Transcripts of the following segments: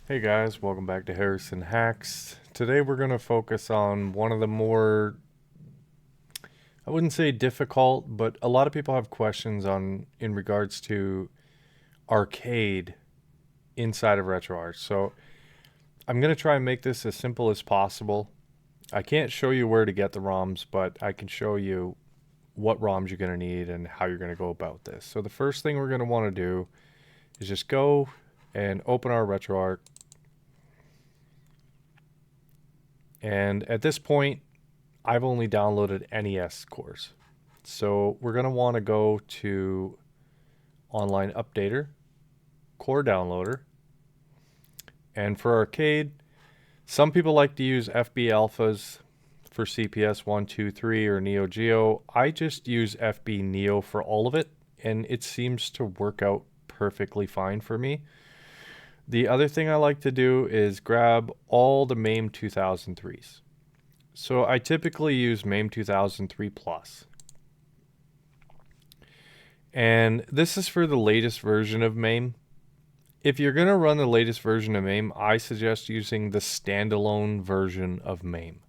Hey guys, welcome back to Harrison Hacks. Today we're going to focus on one of the more, I wouldn't say difficult, but a lot of people have questions on in regards to arcade inside of RetroArch. So I'm going to try and make this as simple as possible. I can't show you where to get the ROMs, but I can show you what ROMs you're going to need and how you're going to go about this. So the first thing we're going to want to do is just go and open our RetroArch. And at this point, I've only downloaded NES cores. So we're going to want to go to Online Updater, Core Downloader. And for arcade, some people like to use FB Alphas for CPS 1, 2, 3 or Neo Geo. I just use FB Neo for all of it, and it seems to work out perfectly fine for me. The other thing I like to do is grab all the MAME 2003s. So I typically use MAME 2003 Plus. And this is for the latest version of MAME. If you're going to run the latest version of MAME, I suggest using the standalone version of MAME.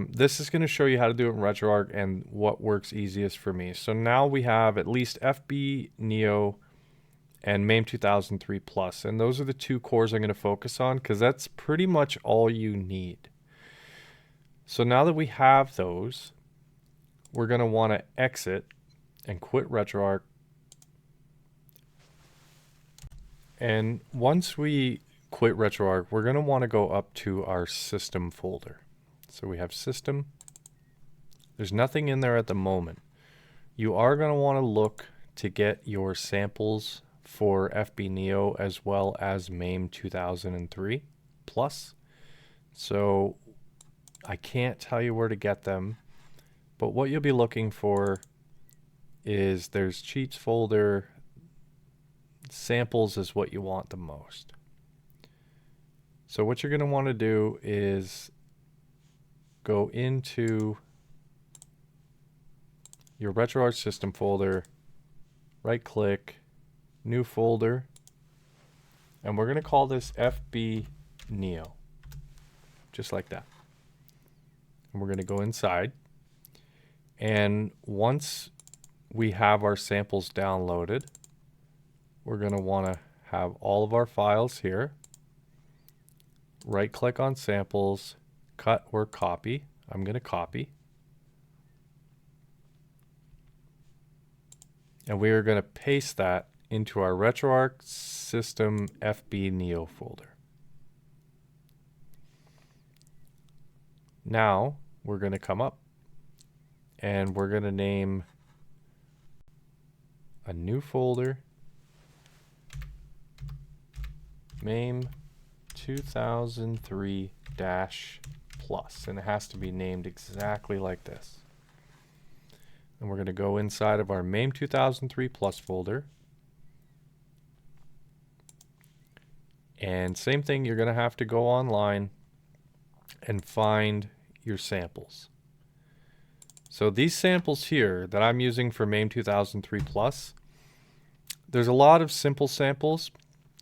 This is going to show you how to do it in RetroArch and what works easiest for me. So now we have at least FB Neo and MAME 2003 Plus. And those are the two cores I'm going to focus on because that's pretty much all you need. So now that we have those, we're going to want to exit and quit RetroArch. And once we quit RetroArch, we're going to want to go up to our system folder. So we have system. There's nothing in there at the moment. You are going to want to look to get your samples for FB Neo as well as MAME 2003 Plus. So I can't tell you where to get them, but what you'll be looking for is there's cheats folder. Samples is what you want the most. So what you're going to want to do is go into your RetroArch system folder, right click, new folder, and we're going to call this FB Neo, just like that. And we're going to go inside, and once we have our samples downloaded, we're going to want to have all of our files here. Right click on samples, cut or copy. I'm going to copy. And we are going to paste that into our RetroArch system FB Neo folder. Now we're going to come up and we're going to name a new folder MAME 2003 Plus, and it has to be named exactly like this. And we're going to go inside of our MAME 2003 Plus folder. And same thing, you're going to have to go online and find your samples. So these samples here that I'm using for MAME 2003 Plus, there's a lot of simple samples,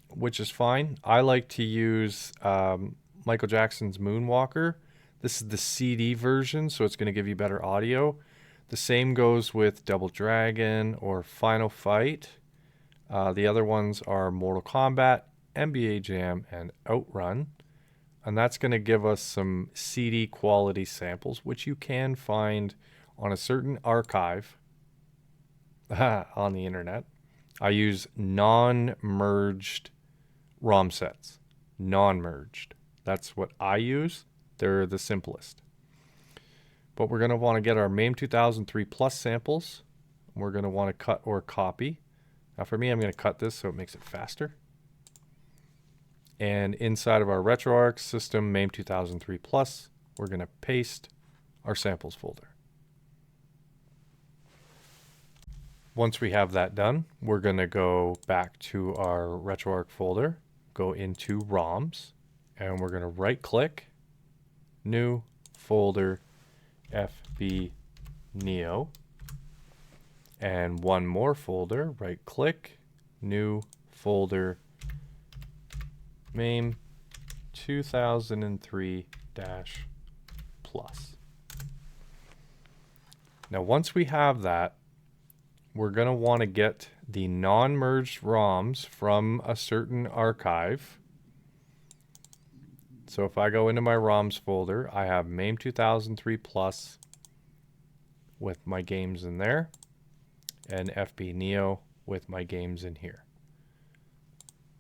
which is fine. I like to use Michael Jackson's Moonwalker. This is the CD version, so it's going to give you better audio. The same goes with Double Dragon or Final Fight. The other ones are Mortal Kombat, NBA Jam, and Outrun. And that's going to give us some CD quality samples, which you can find on a certain archive on the internet. I use non-merged ROM sets. Non-merged. That's what I use. They're the simplest. But we're going to want to get our MAME 2003 Plus samples. We're going to want to cut or copy. Now for me, I'm going to cut this so it makes it faster. And inside of our RetroArch system MAME 2003 Plus, we're going to paste our samples folder. Once we have that done, we're going to go back to our RetroArch folder, go into ROMs, and we're going to right click, new folder, FB Neo, and one more folder, right click, new folder, MAME 2003 plus. Now once we have that, we're going to want to get the non-merged ROMs from a certain archive. So if I go into my ROMs folder, I have MAME 2003 plus with my games in there, and FB Neo with my games in here.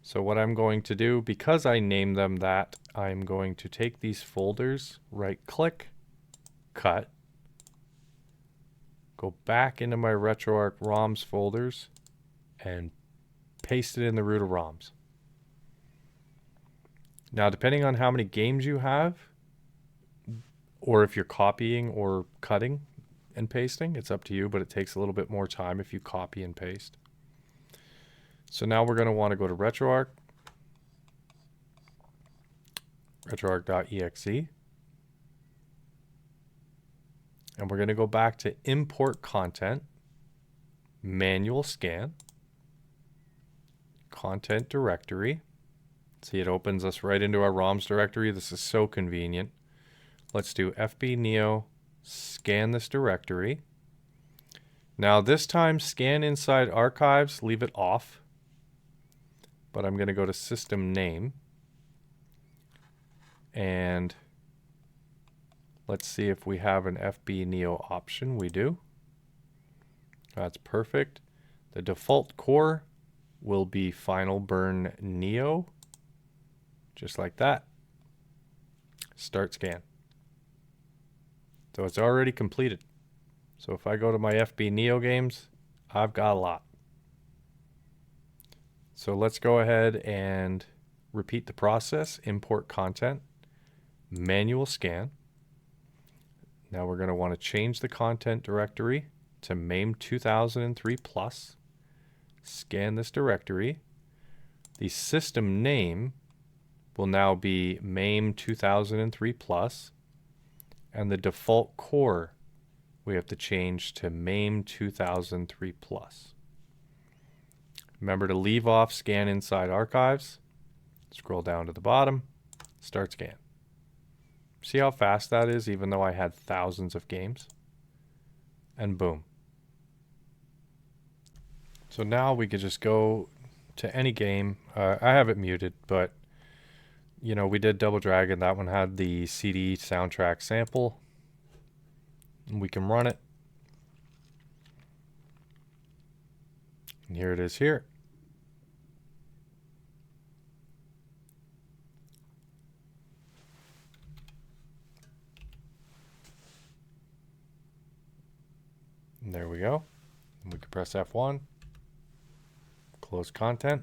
So what I'm going to do, because I named them that, I'm going to take these folders, right click, cut, go back into my RetroArch ROMs folders, and paste it in the root of ROMs. Now, depending on how many games you have, or if you're copying or cutting and pasting, it's up to you, but it takes a little bit more time if you copy and paste. So now we're going to want to go to RetroArch, retroarch.exe, and we're going to go back to import content, manual scan, content directory. See, it opens us right into our ROMs directory. This is so convenient. Let's do FB Neo, scan this directory. Now this time, scan inside archives, leave it off. But I'm going to go to system name. And let's see if we have an FB Neo option. We do. That's perfect. The default core will be Final Burn Neo. Just like that. Start scan. So it's already completed. So if I go to my FB Neo games, I've got a lot. So let's go ahead and repeat the process. Import content, manual scan. Now we're going to want to change the content directory to MAME 2003 plus. Scan this directory. The system name will now be MAME 2003 plus, and the default core we have to change to MAME 2003 plus. Remember to leave off scan inside archives. Scroll down to the bottom, start scan. See how fast that is, even though I had thousands of games? And boom. So now we could just go to any game. I have it muted, but you know, we did Double Dragon. That one had the CD soundtrack sample. And we can run it. And here it is here. And there we go. And we can press F1. Close content.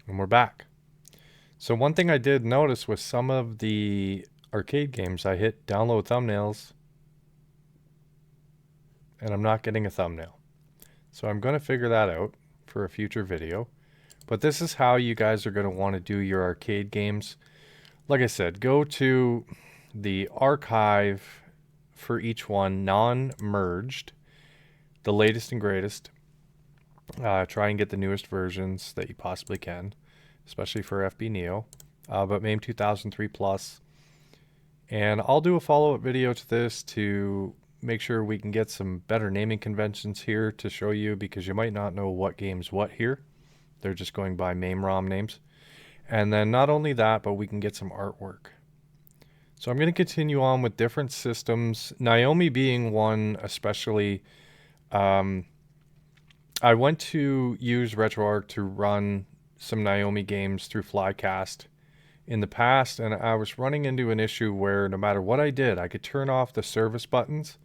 And we're back. So one thing I did notice with some of the arcade games, I hit download thumbnails and I'm not getting a thumbnail. So I'm going to figure that out for a future video. But this is how you guys are going to want to do your arcade games. Like I said, go to the archive for each one, non-merged, the latest and greatest. Try and get the newest versions that you possibly can, especially for FB Neo, but MAME 2003 plus. And I'll do a follow-up video to this to make sure we can get some better naming conventions here to show you, because you might not know what game's what here. They're just going by MAME ROM names. And then not only that, but we can get some artwork. So I'm going to continue on with different systems, Naomi being one especially. I went to use RetroArch to run some Naomi games through Flycast in the past, and I was running into an issue where no matter what I did, I could turn off the service buttons,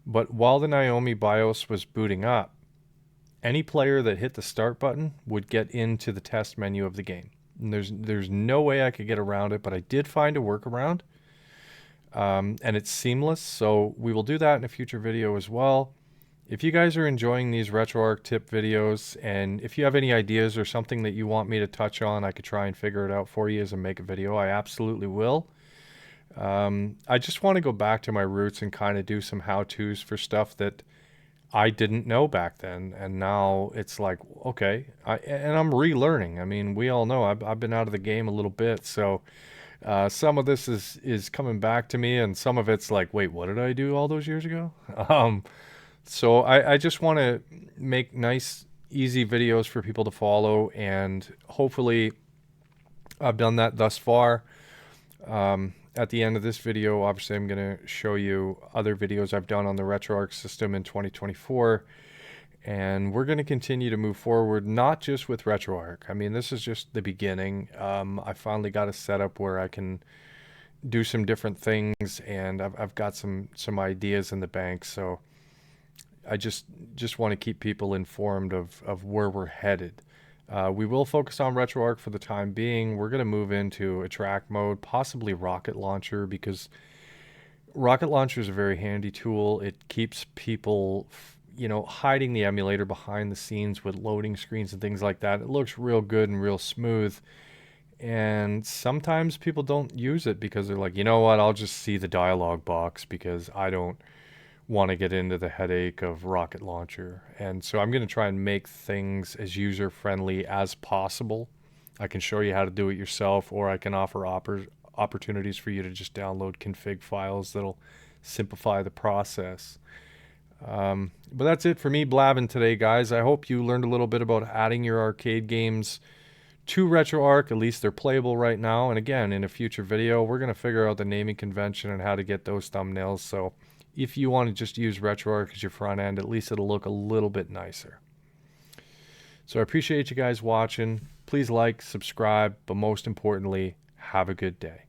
but while the Naomi BIOS was booting up, any player that hit the start button would get into the test menu of the game. And there's no way I could get around it, but I did find a workaround, and it's seamless, so we will do that in a future video as well. If you guys are enjoying these RetroArch tip videos, and if you have any ideas or something that you want me to touch on, I could try and figure it out for you as a make a video. I absolutely will. I just want to go back to my roots and kind of do some how-tos for stuff that I didn't know back then, and now it's like, okay, and I'm relearning. I mean, we all know I've been out of the game a little bit, so some of this is coming back to me, and some of it's like, wait, what did I do all those years ago? Um, so I just want to make nice, easy videos for people to follow, and hopefully I've done that thus far. At the end of this video, obviously, I'm going to show you other videos I've done on the RetroArch system in 2024. And we're going to continue to move forward, not just with RetroArch. I mean, this is just the beginning. I finally got a setup where I can do some different things, and I've got some ideas in the bank. So I just want to keep people informed of where we're headed. We will focus on RetroArch for the time being. We're going to move into attract mode, possibly rocket launcher, because rocket launcher is a very handy tool. It keeps people, hiding the emulator behind the scenes with loading screens and things like that. It looks real good and real smooth. And sometimes people don't use it because they're like, you know what, I'll just see the dialog box because I don't want to get into the headache of rocket launcher. And so I'm going to try and make things as user friendly as possible. I can show you how to do it yourself, or I can offer opportunities for you to just download config files that'll simplify the process. But that's it for me blabbing today, guys. I hope you learned a little bit about adding your arcade games to RetroArch. At least they're playable right now. And again, in a future video, we're going to figure out the naming convention and how to get those thumbnails. So if you want to just use RetroArch as your front end, at least it'll look a little bit nicer. So I appreciate you guys watching. Please like, subscribe, but most importantly, have a good day.